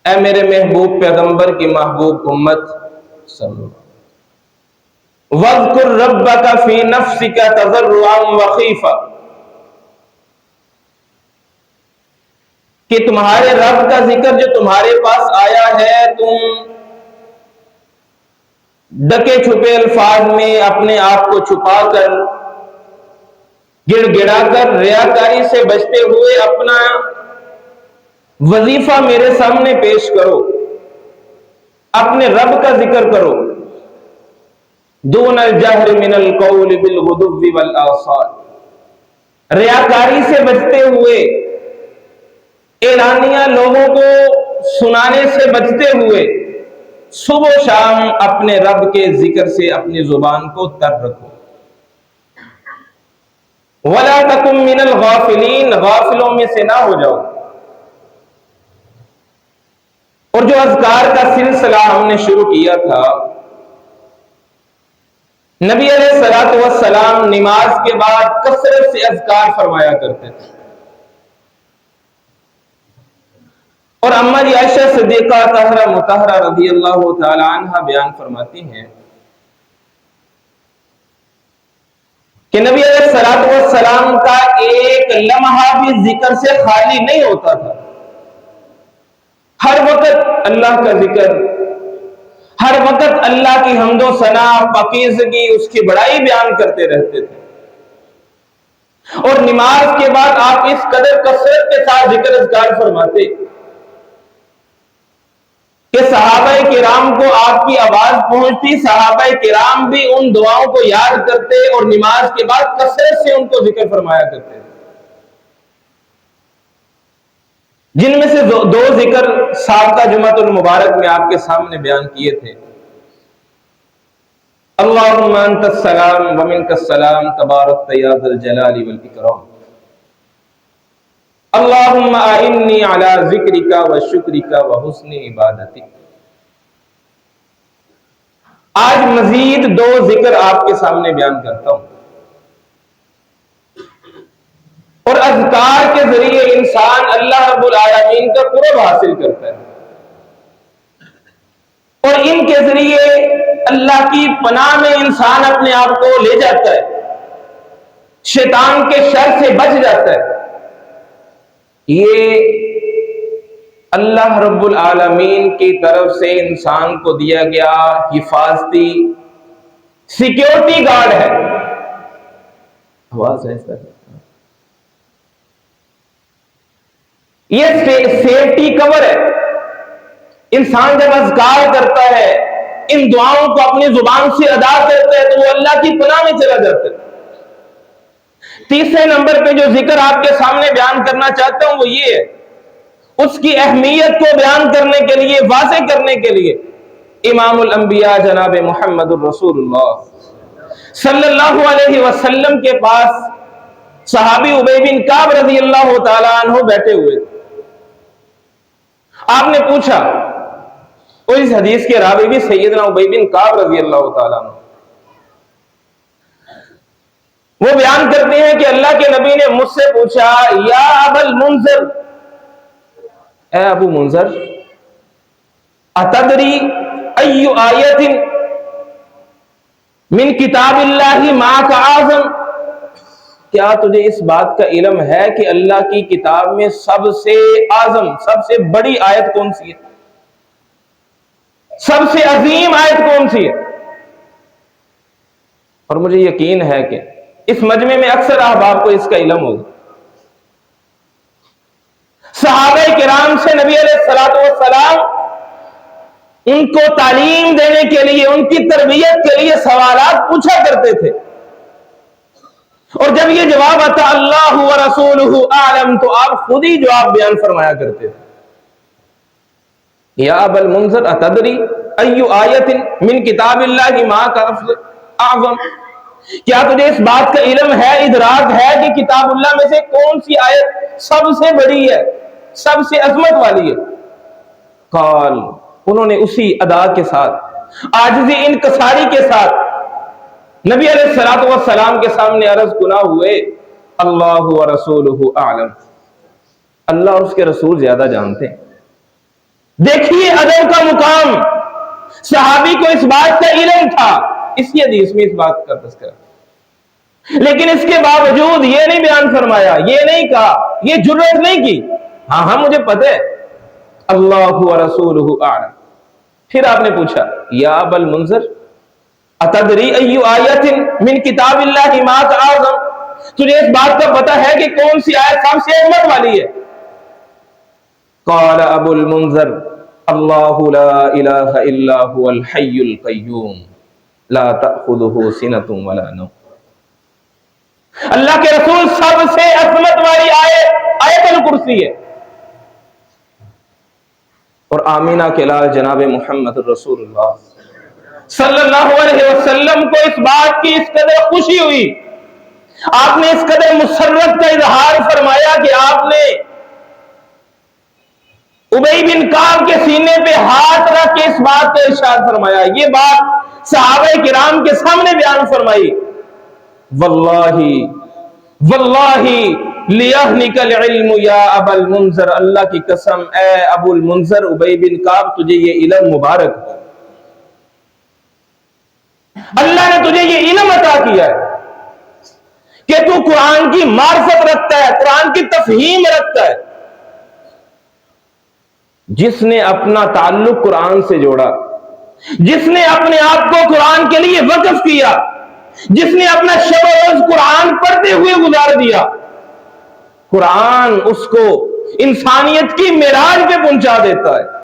اے میرے محبوب پیغمبر کی محبوب امت صلی اللہ علیہ وسلم، وَاذْكُرْ رَبَّكَ فِي نَفْسِكَ تَضَرُّعًا وَخِيفَةً، کہ تمہارے رب کا ذکر جو تمہارے پاس آیا ہے، تم ڈکے چھپے الفاظ میں اپنے آپ کو چھپا کر، گڑ گڑا کر، ریاکاری سے بچتے ہوئے اپنا وظیفہ میرے سامنے پیش کرو، اپنے رب کا ذکر کرو، دون الجہر من القول بالغدو والآصال، ریاکاری سے بچتے ہوئے، اعلانیہ لوگوں کو سنانے سے بچتے ہوئے، صبح و شام اپنے رب کے ذکر سے اپنی زبان کو تر رکھو۔ وَلَا تَكُن مِّنَ الْغَافِلِينَ، غافلوں میں سے نہ ہو جاؤ۔ اور جو اذکار کا سلسلہ ہم نے شروع کیا تھا، نبی علیہ الصلوۃ والسلام نماز کے بعد کثرت سے اذکار فرمایا کرتے تھے، اور اماں جی عائشہ صدیقہ طاہرہ مطہرہ رضی اللہ تعالی عنہا بیان فرماتی ہیں کہ نبی علیہ الصلوۃ والسلام کا ایک لمحہ بھی ذکر سے خالی نہیں ہوتا تھا، ہر وقت اللہ کا ذکر، ہر وقت اللہ کی حمد و ثنا، پاکیزگی، اس کی بڑائی بیان کرتے رہتے تھے۔ اور نماز کے بعد آپ اس قدر کثرت کے ساتھ ذکر اذکار فرماتے کہ صحابہ کرام کو آپ کی آواز پہنچتی، صحابہ کرام بھی ان دعاؤں کو یاد کرتے اور نماز کے بعد کثرت سے ان کو ذکر فرمایا کرتے تھے، جن میں سے دو ذکر سابقہ جمعۃ المبارک میں آپ کے سامنے بیان کیے تھے۔ اللہم انت السلام ومنک السلام تبارکت یا ذا الجلال والاکرام، اللہم اعنی علی ذکرک وشکرک وحسن عبادتک۔ آج مزید دو ذکر آپ کے سامنے بیان کرتا ہوں، اور اذکار کے ذریعے انسان اللہ رب العالمین کا قرب حاصل کرتا ہے، اور ان کے ذریعے اللہ کی پناہ میں انسان اپنے آپ کو لے جاتا ہے، شیطان کے شر سے بچ جاتا ہے۔ یہ اللہ رب العالمین کی طرف سے انسان کو دیا گیا حفاظتی سیکیورٹی گارڈ ہے۔ آواز ہے اس طرح، یہ سیفٹی کور ہے۔ انسان جب اذکار کرتا ہے، ان دعاؤں کو اپنی زبان سے ادا کرتا ہے، تو وہ اللہ کی پناہ میں چلا جاتا ہے۔ تیسرے نمبر پہ جو ذکر آپ کے سامنے بیان کرنا چاہتا ہوں وہ یہ ہے، اس کی اہمیت کو بیان کرنے کے لیے، واضح کرنے کے لیے امام الانبیاء جناب محمد الرسول اللہ صلی اللہ علیہ وسلم کے پاس صحابی ابی بن کعب رضی اللہ تعالی عنہ بیٹھے ہوئے تھے۔ آپ نے پوچھا، اور اس حدیث کے راوی بھی سیدنا ابی بن کعب رضی اللہ تعالی عنہ، وہ بیان کرتے ہیں کہ اللہ کے نبی نے مجھ سے پوچھا، یا ابا المنذر، اے ابو منذر، اتدری ای آیت من کتاب اللہ معک اعظم، کیا تجھے اس بات کا علم ہے کہ اللہ کی کتاب میں سب سے اعظم، سب سے بڑی آیت کون سی ہے، سب سے عظیم آیت کون سی ہے؟ اور مجھے یقین ہے کہ اس مجمع میں اکثر احباب کو اس کا علم ہوگا۔ صحابہ کرام سے نبی علیہ الصلوۃ والسلام ان کو تعلیم دینے کے لیے، ان کی تربیت کے لیے سوالات پوچھا کرتے تھے، اور جب یہ جواب آتا اللہ ورسولہ اعلم، تو آپ خود ہی جواب بیان فرمایا کرتے تھے۔ یا ابا المنذر اتدری ای آیت من کتاب اللہ معک اعظم، کیا تجھے اس بات کا علم ہے، ادراک ہے کہ کتاب اللہ میں سے کون سی آیت سب سے بڑی ہے، سب سے عظمت والی ہے؟ قال، انہوں نے اسی ادا کے ساتھ، عاجزی انکساری کے ساتھ نبی علیہ الصلوۃ والسلام کے سامنے عرض گناہ ہوئے، اللہ ورسولہ اعلم، اللہ اور اس کے رسول زیادہ جانتے ہیں۔ دیکھیے ادب کا مقام، صحابی کو اس بات کا علم تھا، اسی حدیث میں اس بات کا تذکرہ، لیکن اس کے باوجود یہ نہیں بیان فرمایا، یہ نہیں کہا، یہ جرأت نہیں کی، ہاں مجھے پتہ ہے اللہ ورسولہ اعلم۔ پھر آپ نے پوچھا یا ابا المنذر اتدری ای آیت من کتاب اللہ ماک اعظم، تجھے اس بات کا پتہ ہے کہ کون سی آیت سب سے عظمت والی ہے؟ قال ابو المنذر اللہ لا الہ الا هو الحی القیوم لا تأخذہ سنۃ ولا نوم۔ اللہ کے رسول سب سے عظمت والی آیت الکرسی ہے، اور آمینہ کے لال جناب محمد رسول اللہ صلی اللہ علیہ وسلم کو اس بات کی اس قدر خوشی ہوئی، آپ نے اس قدر مسرت کا اظہار فرمایا کہ آپ نے ابی بن کعب کے سینے پہ ہاتھ رکھ کے اس بات کا ارشاد فرمایا، یہ بات صحابہ کرام کے سامنے بیان فرمائی، واللہ لیہنک العلم یا ابا المنذر، اللہ کی قسم اے ابو المنذر ابی بن کعب تجھے یہ علم مبارک ہو، اللہ نے تجھے یہ علم عطا کیا ہے کہ تو قرآن کی معرفت رکھتا ہے، قرآن کی تفہیم رکھتا ہے۔ جس نے اپنا تعلق قرآن سے جوڑا، جس نے اپنے آپ کو قرآن کے لیے وقف کیا، جس نے اپنا شب و روز قرآن پڑھتے ہوئے گزار دیا، قرآن اس کو انسانیت کی معراج پہ پہنچا دیتا ہے۔